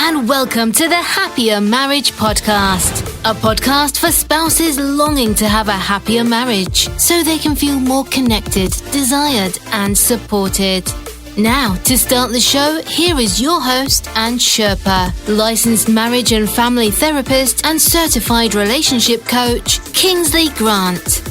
and welcome to the Happier Marriage Podcast, a podcast for spouses longing to have a happier marriage so they can feel more connected, desired, and supported. Now, to start the show, here is your host and Sherpa, licensed marriage and family therapist and certified relationship coach, Kingsley Grant.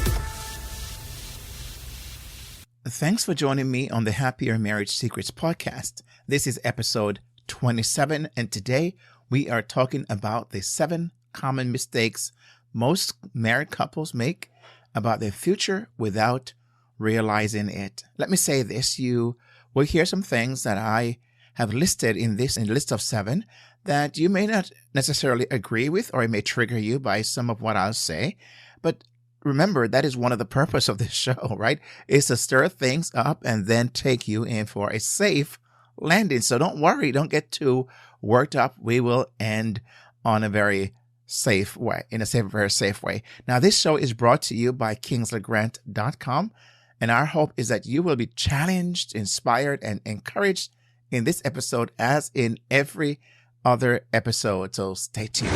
Thanks for joining me on the Happier Marriage Secrets podcast. This is episode 27, and today we are talking about the 7 common mistakes most married couples make about their future without realizing it. Let me say this, you will hear some things that I have listed in the list of 7 that you may not necessarily agree with, or it may trigger you by some of what I'll say. But remember, that is one of the purpose of this show, right? Is to stir things up and then take you in for a safe landing. So don't worry, don't get too worked up. We will end on a very safe way, very safe way. Now, this show is brought to you by KingsleyGrant.com. And our hope is that you will be challenged, inspired, and encouraged in this episode as in every other episode. So stay tuned.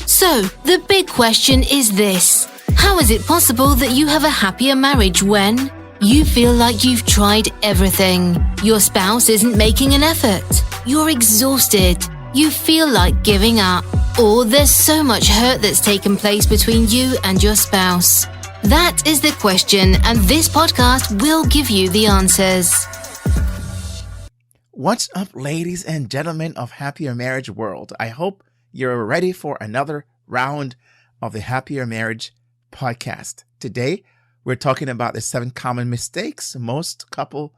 So, the big question is this. How is it possible that you have a happier marriage when you feel like you've tried everything? Your spouse isn't making an effort. You're exhausted. You feel like giving up. Or there's so much hurt that's taken place between you and your spouse. That is the question, and this podcast will give you the answers. What's up, ladies and gentlemen of Happier Marriage World? I hope you're ready for another round of the Happier Marriage Podcast. Today, we're talking about the 7 common mistakes most couples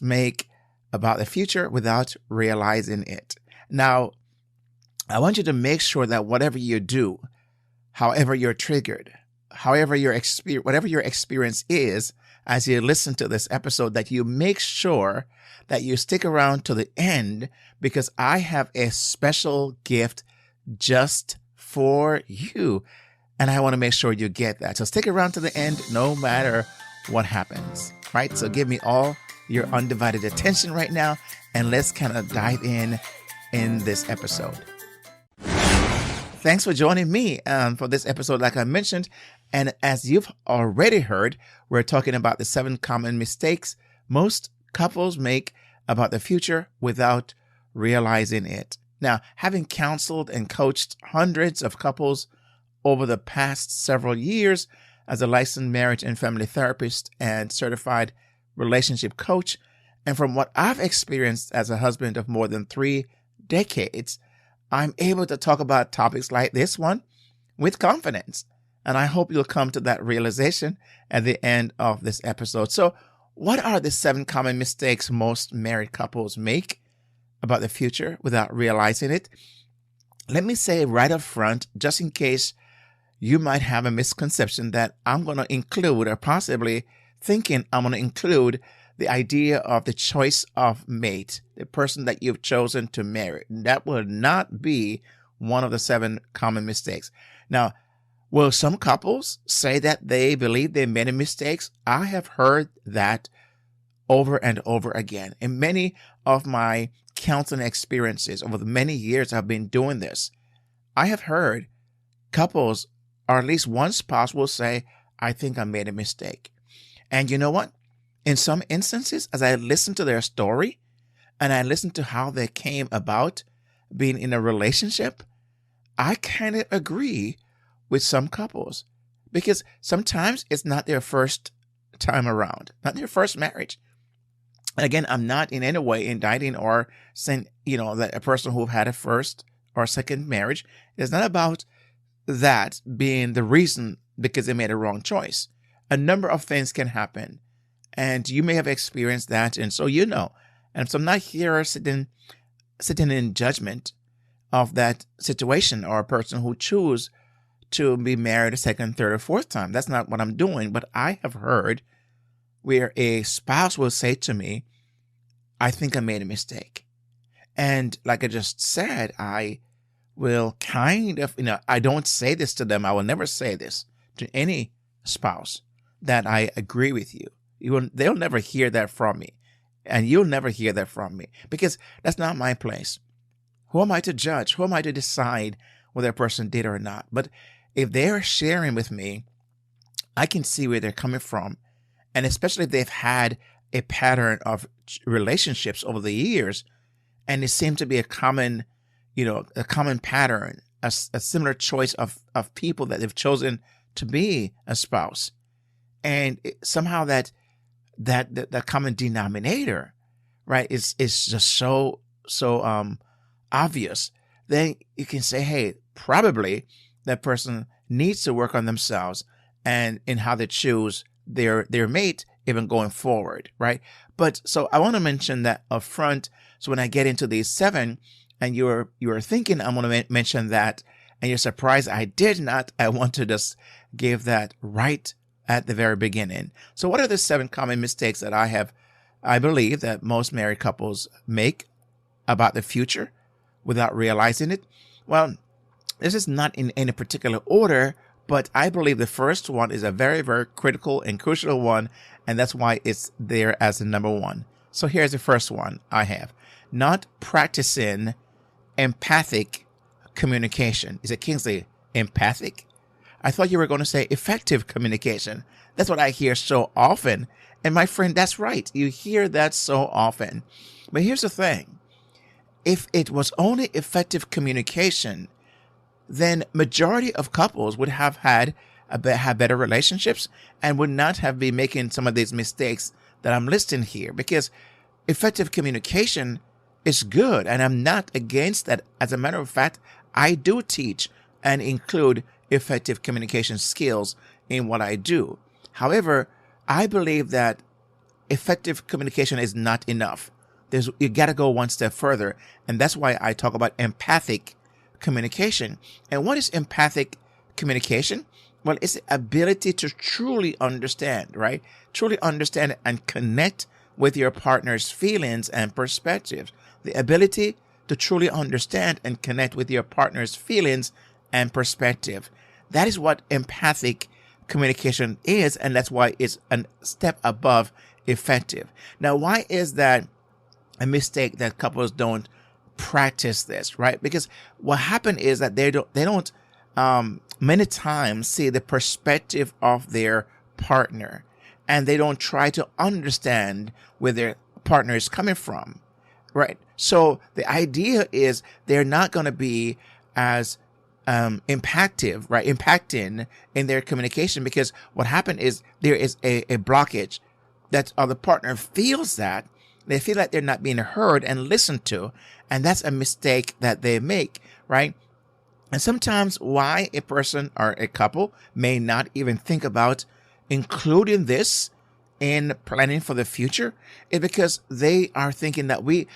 make about the future without realizing it. Now, I want you to make sure that whatever you do, however you're triggered, whatever your experience is as you listen to this episode, that you make sure that you stick around to the end, because I have a special gift just for you. And I want to make sure you get that. So stick around to the end no matter what happens, right? So give me all your undivided attention right now, and let's kind of dive in this episode. Thanks for joining me for this episode, like I mentioned. And as you've already heard, we're talking about the 7 common mistakes most couples make about the future without realizing it. Now, having counseled and coached hundreds of couples over the past several years as a licensed marriage and family therapist and certified relationship coach, and from what I've experienced as a husband of more than 3 decades, I'm able to talk about topics like this one with confidence. And I hope you'll come to that realization at the end of this episode. So, what are the 7 common mistakes most married couples make about the future without realizing it? Let me say right up front, just in case you might have a misconception, that I'm going to include, or possibly thinking I'm going to include, the idea of the choice of mate, the person that you've chosen to marry. That will not be one of the 7 common mistakes. Now, will some couples say that they believe they made mistakes? I have heard that over and over again. In many of my counseling experiences over the many years I've been doing this, I have heard couples, or at least one spouse, will say, I think I made a mistake. And you know what? In some instances, as I listen to their story and I listen to how they came about being in a relationship, I kind of agree with some couples, because sometimes it's not their first time around, not their first marriage. And again, I'm not in any way indicting or saying, that a person who had a first or second marriage, it's not about that being the reason because they made a wrong choice. A number of things can happen, and you may have experienced that, and so And so I'm not here sitting in judgment of that situation or a person who choose to be married a second, third, or fourth time. That's not what I'm doing. But I have heard where a spouse will say to me, I think I made a mistake. And like I just said, I will kind of, I don't say this to them. I will never say this to any spouse, that I agree with you. They'll never hear that from me. And you'll never hear that from me, because that's not my place. Who am I to judge? Who am I to decide whether a person did or not? But if they're sharing with me, I can see where they're coming from. And especially if they've had a pattern of relationships over the years, and it seemed to be a common pattern, a similar choice of people that they've chosen to be a spouse. And somehow that common denominator, right, is just so obvious. Then you can say, hey, probably that person needs to work on themselves and in how they choose their mate even going forward, right? But so I want to mention that up front. So when I get into these 7 and you're thinking I'm going to mention that and you're surprised I did not, I want to just give that right at the very beginning. So what are the 7 common mistakes that I believe that most married couples make about the future without realizing it? Well, this is not in any particular order, but I believe the first one is a very, very critical and crucial one, and that's why it's there as the number 1. So here's the first one I have. Not practicing empathic communication. Is it, Kingsley, empathic? I thought you were going to say effective communication. That's what I hear so often. And my friend, that's right. You hear that so often. But here's the thing. If it was only effective communication, then majority of couples would have had better relationships and would not have been making some of these mistakes that I'm listing here, because effective communication is good and I'm not against that. As a matter of fact, I do teach and include effective communication skills in what I do. However, I believe that effective communication is not enough. You got to go one step further, and that's why I talk about empathic communication. And what is empathic communication? Well, it's the ability to truly understand, right? Truly understand and connect with your partner's feelings and perspectives. The ability to truly understand and connect with your partner's feelings and perspective. That is what empathic communication is, and that's why it's a step above effective. Now, why is that a mistake that couples don't practice this, right? Because what happened is that they don't many times see the perspective of their partner, and they don't try to understand where their partner is coming from, right? So the idea is they're not going to be as impacting in their communication, because what happened is there is a blockage that the partner feels that they feel like they're not being heard and listened to, and that's a mistake that they make, right? And sometimes why a person or a couple may not even think about including this in planning for the future is because they are thinking that we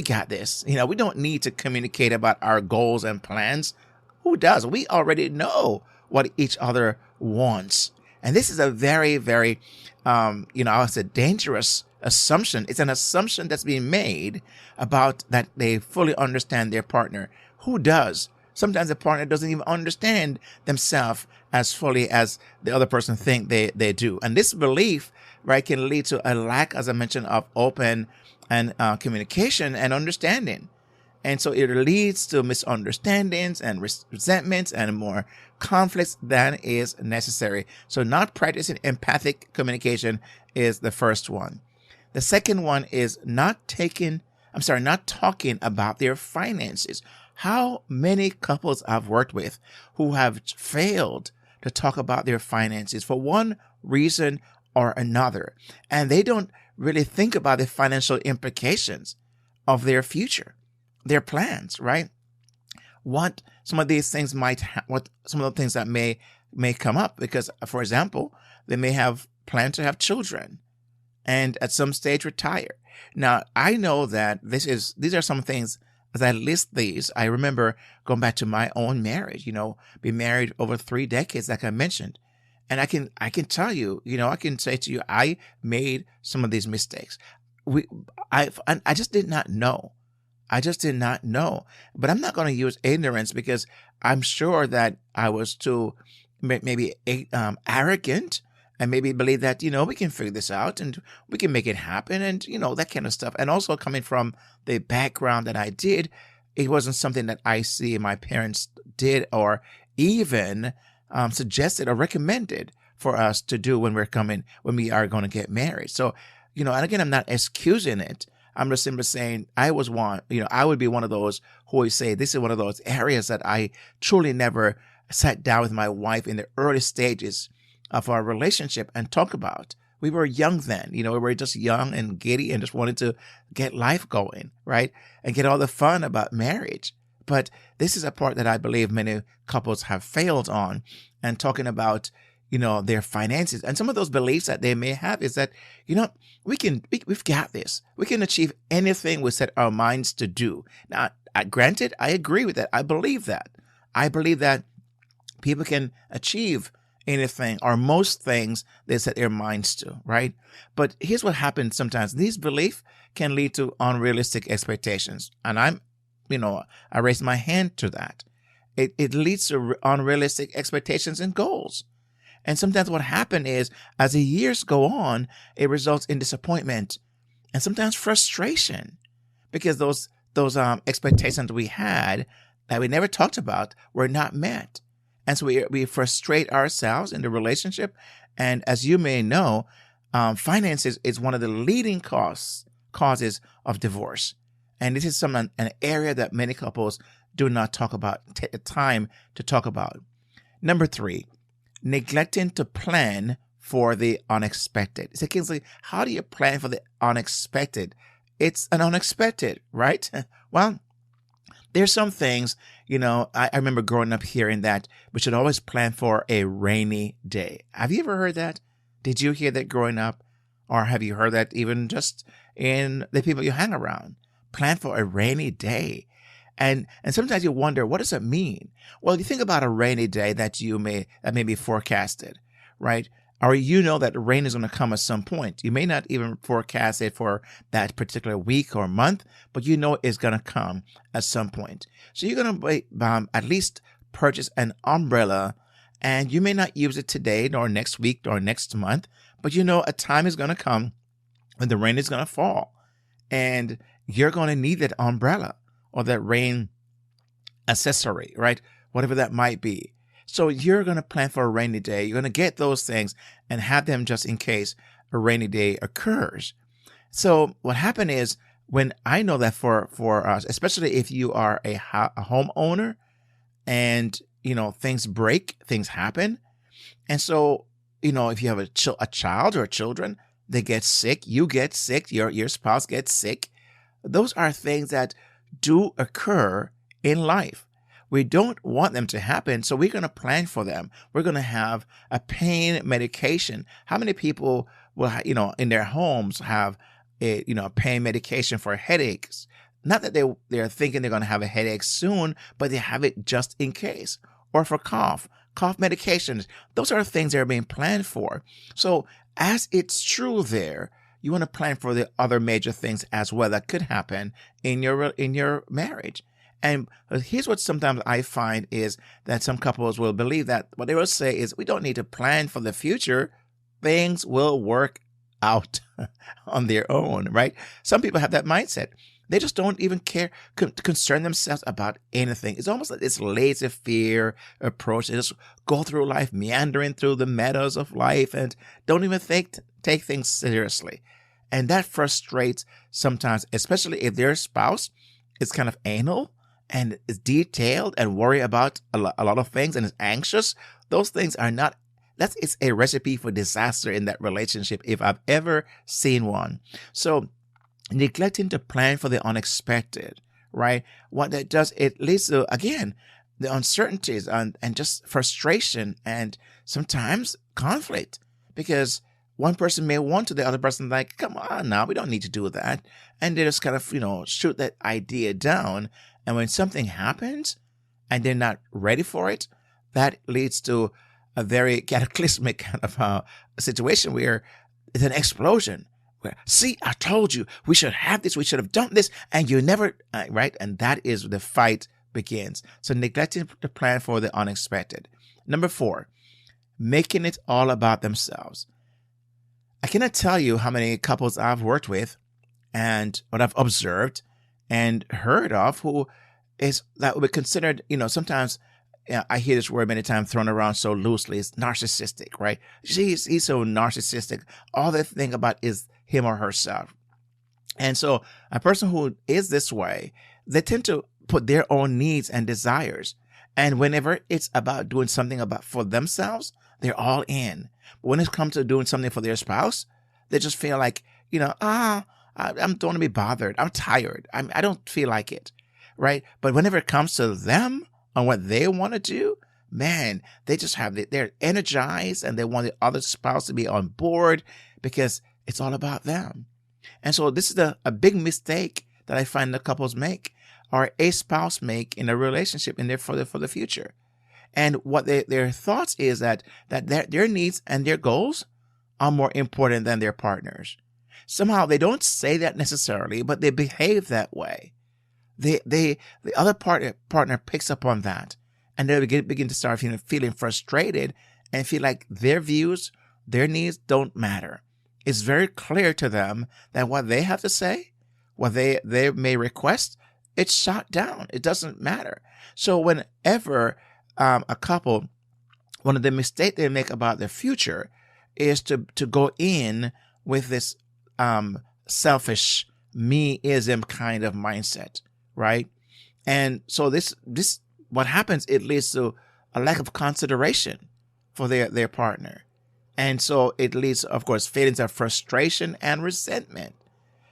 got this. We don't need to communicate about our goals and plans. Who does? We already know what each other wants. And this is a very, very, I would say dangerous assumption. It's an assumption that's being made about that they fully understand their partner. Who does? Sometimes the partner doesn't even understand themselves as fully as the other person think they do. And this belief, right, can lead to a lack, as I mentioned, of open and communication and understanding. And so it leads to misunderstandings and resentments and more conflicts than is necessary. So not practicing empathic communication is the first one. The second one is not talking about their finances. How many couples I've worked with who have failed to talk about their finances for one reason or another, and they don't really think about the financial implications of their future, their plans, right? What some of these things what some of the things that may come up, because, for example, they may have planned to have children and at some stage retire. Now, I know that these are some things. As I list these, I remember going back to my own marriage, been married over 3 decades, like I mentioned. And I can tell you, I can say to you, I made some of these mistakes. I just did not know. But I'm not going to use ignorance, because I'm sure that I was too maybe arrogant, and maybe believe that, we can figure this out and we can make it happen, and, that kind of stuff. And also coming from the background that I did, it wasn't something that I see my parents did or even suggested or recommended for us to do when we are going to get married. So, and again, I'm not excusing it. I'm just simply saying I would be one of those who would say this is one of those areas that I truly never sat down with my wife in the early stages of our relationship and talk about. We were young then, we were just young and giddy and just wanted to get life going, right? And get all the fun about marriage. But this is a part that I believe many couples have failed on, and talking about, their finances and some of those beliefs that they may have is that, we've got this. We can achieve anything we set our minds to do. Now, granted, I agree with that. I believe that. I believe that people can achieve anything or most things they set their minds to, right? But here's what happens sometimes. These beliefs can lead to unrealistic expectations. And I raise my hand to that. It leads to unrealistic expectations and goals. And sometimes what happens is, as the years go on, it results in disappointment and sometimes frustration because those expectations we had that we never talked about were not met. And so we frustrate ourselves in the relationship. And as you may know, finances is one of the leading causes of divorce. And this is an area that many couples do not take the time to talk about. Number 3, neglecting to plan for the unexpected. So Kingsley, how do you plan for the unexpected? It's an unexpected, right? Well, there's some things, I remember growing up hearing that we should always plan for a rainy day. Have you ever heard that? Did you hear that growing up? Or have you heard that even just in the people you hang around? Plan for a rainy day. And sometimes you wonder, what does it mean? Well, you think about a rainy day that may be forecasted, right? Or that rain is going to come at some point. You may not even forecast it for that particular week or month, but it's going to come at some point. So you're going to at least purchase an umbrella, and you may not use it today, nor next week, nor next month, but a time is going to come when the rain is going to fall, and you're going to need that umbrella or that rain accessory, right? Whatever that might be. So you're going to plan for a rainy day. You're going to get those things and have them just in case a rainy day occurs. So what happened is, when I know that for us, especially if you are a homeowner and, things break, things happen. And so, if you have a child or children, they get sick, you get sick, your spouse gets sick. Those are things that do occur in life. We don't want them to happen, so we're going to plan for them. We're going to have a pain medication. How many people will, in their homes have a pain medication for headaches? Not that they're thinking they're going to have a headache soon, but they have it just in case. Or for cough medications. Those are things that are being planned for. So as it's true there, you want to plan for the other major things as well that could happen in your marriage. And here's what sometimes I find is that some couples will believe that what they will say is, we don't need to plan for the future. Things will work out on their own, right? Some people have that mindset. They just don't even care, concern themselves about anything. It's almost like this laissez-faire approach. They just go through life, meandering through the meadows of life, and don't even take things seriously. And that frustrates sometimes, especially if their spouse is kind of anal and is detailed and worry about a lot of things and is anxious. Those things are not, it's a recipe for disaster in that relationship if I've ever seen one. So neglecting to plan for the unexpected, right? What that does, it leads to, again, the uncertainties and just frustration and sometimes conflict, because one person may want to, the other person like, come on now, we don't need to do that. And they just kind of, shoot that idea down. And when something happens and they're not ready for it, that leads to a very cataclysmic kind of situation where it's an explosion. Where, see, I told you we should have this, we should have done this, and you never, right? And that is the fight begins. So neglecting to plan for the unexpected. Number 4, making it all about themselves. I cannot tell you how many couples I've worked with and what I've observed and heard of who is that would be considered, sometimes I hear this word many times thrown around so loosely. It's narcissistic, right? He's so narcissistic. All they think about is him or herself. And so a person who is this way, they tend to put their own needs and desires. And whenever it's about doing something for themselves, they're all in. But when it comes to doing something for their spouse, they just feel like, I don't want to be bothered. I'm tired. I don't feel like it, right? But whenever it comes to them on what they want to do, man, they just they're energized and they want the other spouse to be on board because it's all about them. And so this is a big mistake that I find that couples make, or a spouse make in a relationship for the future. And what their thoughts is that their needs and their goals are more important than their partners. Somehow they don't say that necessarily, but they behave that way. The other partner picks up on that, and they begin to start feeling frustrated and feel like their views, their needs don't matter. It's very clear to them that what they have to say, what they may request, it's shot down. It doesn't matter. So whenever a couple, one of the mistakes they make about their future is to go in with this selfish me-ism kind of mindset, right? And so this what happens, it leads to a lack of consideration for their partner. And so it leads, of course, feelings of frustration and resentment.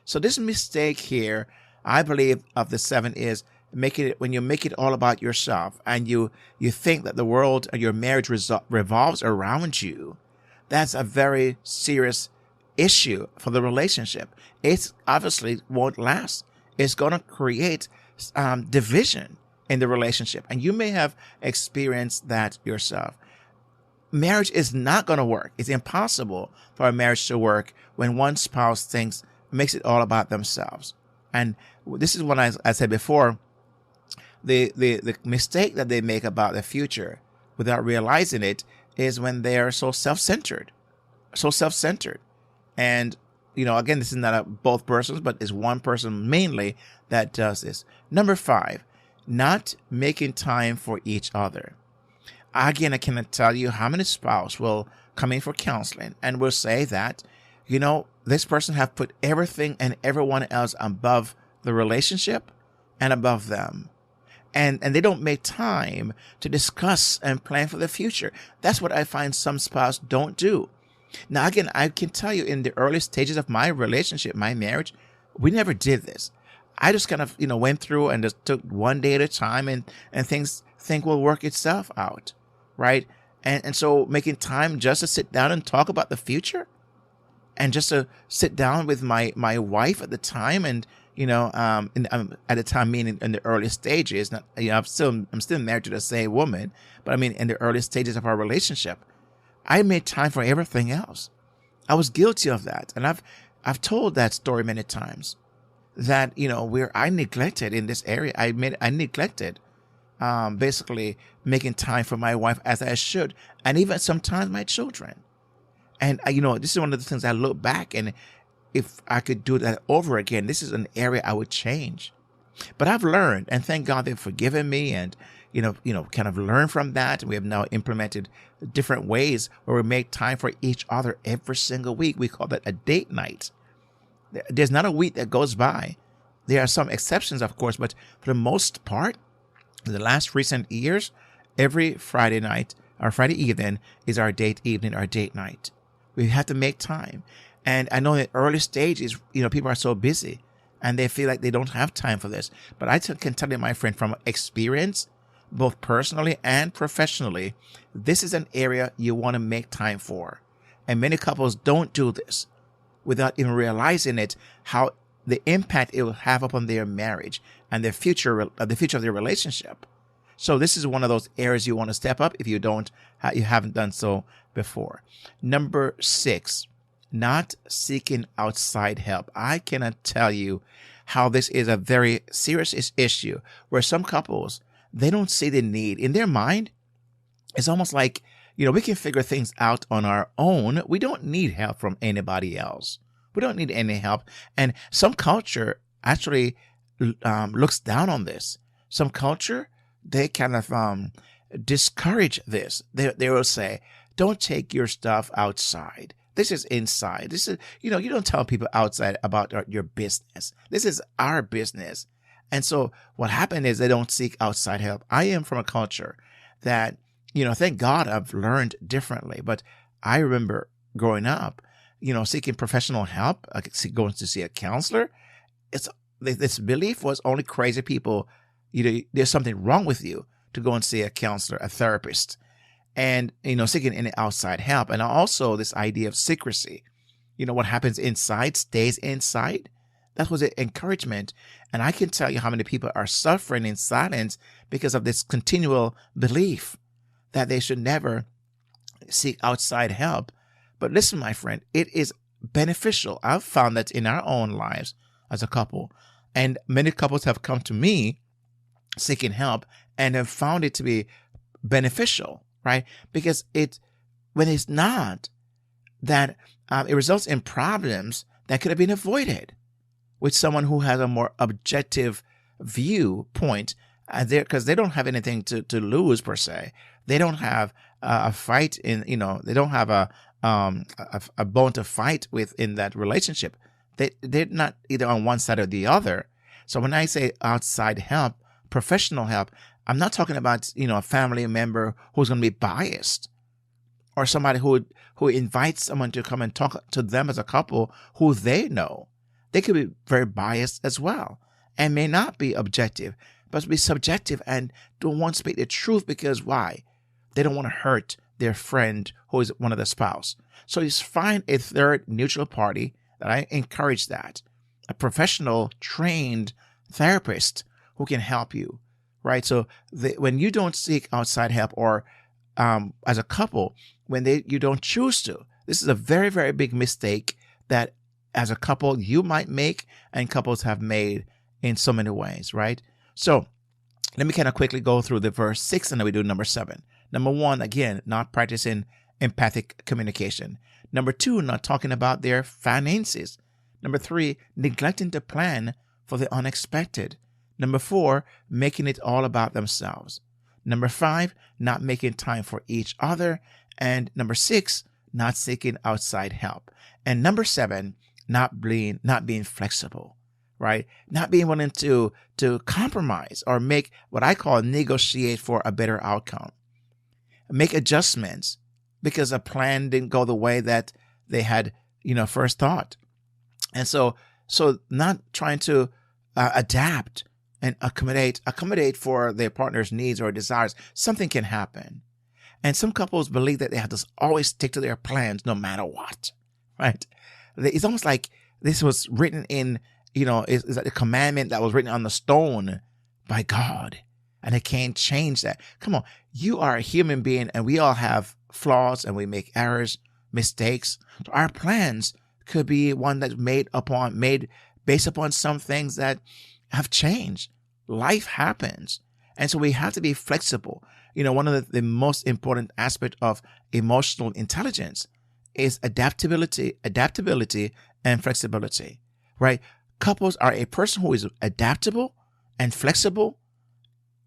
So this mistake here, I believe, of the 7 is when you make it all about yourself and you think that the world or your marriage revolves around you. That's a very serious issue for the relationship. It obviously won't last. It's going to create division in the relationship. And you may have experienced that yourself. Marriage is not going to work. It's impossible for a marriage to work when one spouse makes it all about themselves. And this is what I said before, the mistake that they make about the future without realizing it is when they are so self-centered. And, again, this is not both persons, but it's one person mainly that does this. Number 5, not making time for each other. Again, I cannot tell you how many spouses will come in for counseling and will say that, this person have put everything and everyone else above the relationship and above them. And they don't make time to discuss and plan for the future. That's what I find some spouses don't do. Now, again, I can tell you in the early stages of my relationship, my marriage, we never did this. I just kind of, went through and just took one day at a time and things will work itself out. Right. And so making time just to sit down and talk about the future and just to sit down with my wife at the time. And, at the time, meaning in the early stages, not, I'm still married to the same woman, but I mean, in the early stages of our relationship, I made time for everything else. I was guilty of that. And I've told that story many times that, where I neglected in this area, I neglected basically making time for my wife as I should, and even sometimes my children. And this is one of the things I look back, and if I could do that over again, this is an area I would change. But I've learned, and thank God they've forgiven me, and kind of learned from that. We have now implemented different ways where we make time for each other every single week. We call that a date night. There's not a week that goes by. There are some exceptions, of course, but for the most part, in the last recent years, every Friday night or Friday evening is our date evening, our date night. We have to make time. And I know in early stages, people are so busy and they feel like they don't have time for this. But I can tell you, my friend, from experience, both personally and professionally, this is an area you want to make time for. And many couples don't do this without even realizing it, how the impact it will have upon their marriage and the future of their relationship. So this is one of those areas you want to step up if you haven't done so before. Number 6, not seeking outside help. I cannot tell you how this is a very serious issue where some couples, they don't see the need in their mind. It's almost like, we can figure things out on our own. We don't need help from anybody else. We don't need any help. And some culture actually looks down on this. Some culture, they kind of discourage this. They will say, don't take your stuff outside. This is inside. This is, you don't tell people outside about your business. This is our business. And so what happened is they don't seek outside help. I am from a culture that, thank God I've learned differently. But I remember growing up, seeking professional help, going to see a counselor. This belief was only crazy people, there's something wrong with you to go and see a counselor, a therapist, and, seeking any outside help. And also this idea of secrecy, what happens inside stays inside. That was an encouragement. And I can tell you how many people are suffering in silence because of this continual belief that they should never seek outside help. But listen, my friend, it is beneficial. I've found that in our own lives as a couple, and many couples have come to me seeking help and have found it to be beneficial, right? Because when it's not, that it results in problems that could have been avoided with someone who has a more objective viewpoint, because they don't have anything to lose per se. They don't have a fight they don't have a bone to fight with in that relationship. They're not either on one side or the other. So when I say outside help, professional help, I'm not talking about, a family member who's going to be biased, or somebody who invites someone to come and talk to them as a couple who they know. They could be very biased as well and may not be objective, but be subjective and don't want to speak the truth because why? They don't want to hurt their friend who is one of the spouse. So you find a third neutral party, that I encourage that. A professional, trained therapist who can help you, right? So when you don't seek outside help, or as a couple, when you don't choose to, this is a very, very big mistake that as a couple you might make and couples have made in so many ways, right? So let me kind of quickly go through the verse 6 and then we do number 7. Number 1, again, not practicing empathic communication. Number 2, not talking about their finances. Number 3, neglecting to plan for the unexpected. Number 4, making it all about themselves. Number 5, not making time for each other. And number 6, not seeking outside help. And number 7, not being flexible, right? Not being willing to compromise or make what I call negotiate for a better outcome. Make adjustments because a plan didn't go the way that they had, first thought. And so not trying to adapt and accommodate for their partner's needs or desires. Something can happen. And some couples believe that they have to always stick to their plans no matter what, right? It's almost like this was written in, is like a commandment that was written on the stone by God, and they can't change that. Come on, you are a human being, and we all have flaws, and we make errors, mistakes. So our plans could be one that's made based upon some things that have changed. Life happens, and so we have to be flexible. One of the most important aspects of emotional intelligence is adaptability, and flexibility, right? Couples are a person who is adaptable and flexible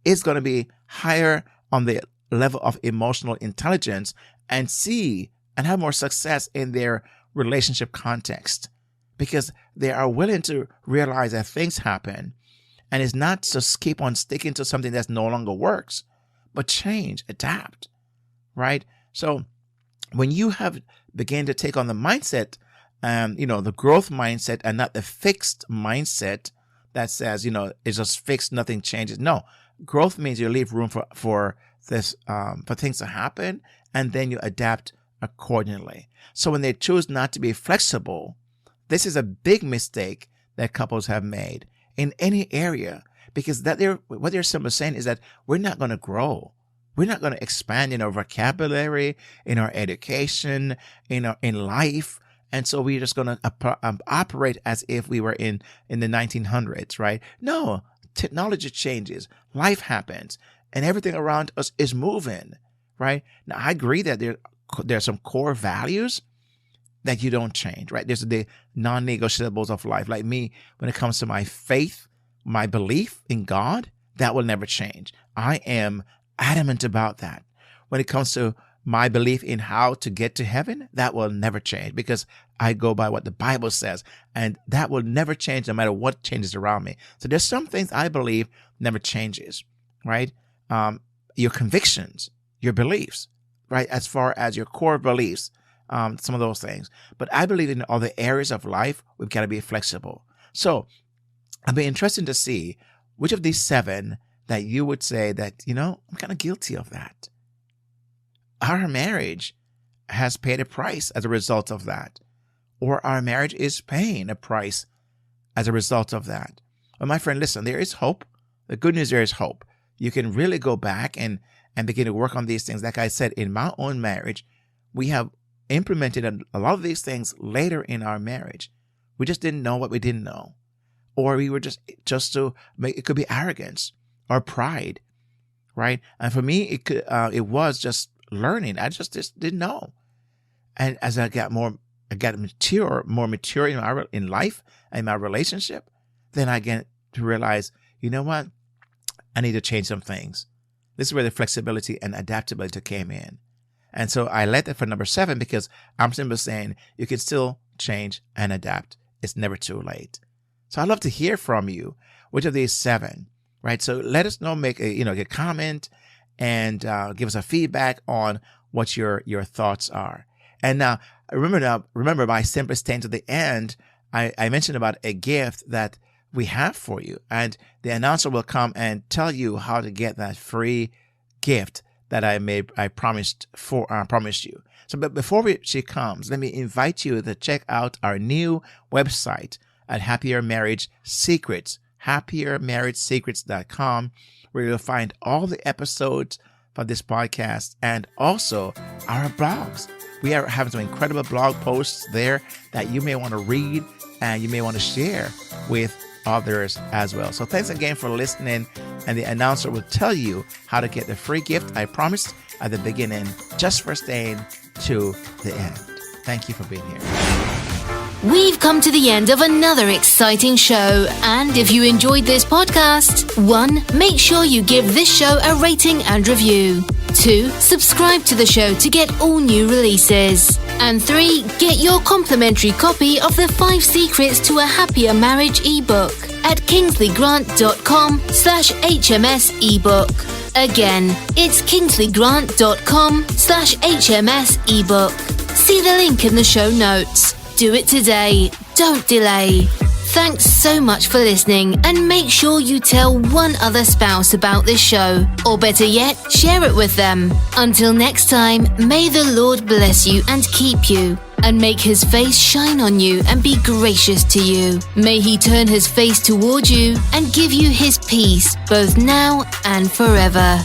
is going to be higher on the level of emotional intelligence and see and have more success in their relationship context because they are willing to realize that things happen, and it's not just keep on sticking to something that no longer works, but change, adapt, right? So when you have begun to take on the mindset, the growth mindset and not the fixed mindset that says, it's just fixed, nothing changes. No, growth means you leave room for this, for things to happen, and then you adapt accordingly. So when they choose not to be flexible, this is a big mistake that couples have made in any area, because what they're simply saying is that we're not going to grow. We're not going to expand in our vocabulary, in our education, in life. And so we're just going to operate as if we were in the 1900s, right? No, technology changes, life happens, and everything around us is moving, right? Now, I agree that there are some core values that you don't change, right? There's the non-negotiables of life. Like me, when it comes to my faith, my belief in God, that will never change. I am adamant about that. When it comes to my belief in how to get to heaven, that will never change because I go by what the Bible says, and that will never change no matter what changes around me. So there's some things I believe never changes, right? Your convictions, your beliefs, right? As far as your core beliefs, some of those things. But I believe in other areas of life, we've got to be flexible. So I'd be interested to see which of these 7 that you would say that, I'm kind of guilty of that. Our marriage has paid a price as a result of that. Or our marriage is paying a price as a result of that. Well, my friend, listen, there is hope. The good news, there is hope. You can really go back and begin to work on these things. Like I said, in my own marriage, we have implemented a lot of these things later in our marriage. We just didn't know what we didn't know. Or we were just to make, it could be arrogance or pride, right? And for me, it was just learning. I just didn't know. And as I got more mature in life and in my relationship, then I get to realize, you know what? I need to change some things. This is where the flexibility and adaptability came in. And so I led that for number 7 because I'm simply saying you can still change and adapt. It's never too late. So I'd love to hear from you. Which of these 7, right? So let us know, make a comment and give us a feedback on what your thoughts are. And now remember by simply staying to the end, I mentioned about a gift that we have for you, and the announcer will come and tell you how to get that free gift that I promised you. So, but before she comes, let me invite you to check out our new website at Happier Marriage Secrets, happiermarriagesecrets.com, where you'll find all the episodes for this podcast and also our blogs. We are having some incredible blog posts there that you may want to read and you may want to share with others as well. So thanks again for listening, and the announcer will tell you how to get the free gift I promised at the beginning, just for staying to the end. Thank you for being here. We've come to the end of another exciting show, and if you enjoyed this podcast, 1, make sure you give this show a rating and review. 2, subscribe to the show to get all new releases. And 3, get your complimentary copy of the 5 Secrets to a Happier Marriage ebook at kingsleygrant.com/HMS ebook. Again, it's kingsleygrant.com/HMS ebook. See the link in the show notes. Do it today. Don't delay. Thanks so much for listening, and make sure you tell one other spouse about this show, or better yet, share it with them. Until next time, may the Lord bless you and keep you, and make his face shine on you and be gracious to you. May he turn his face toward you and give you his peace, both now and forever.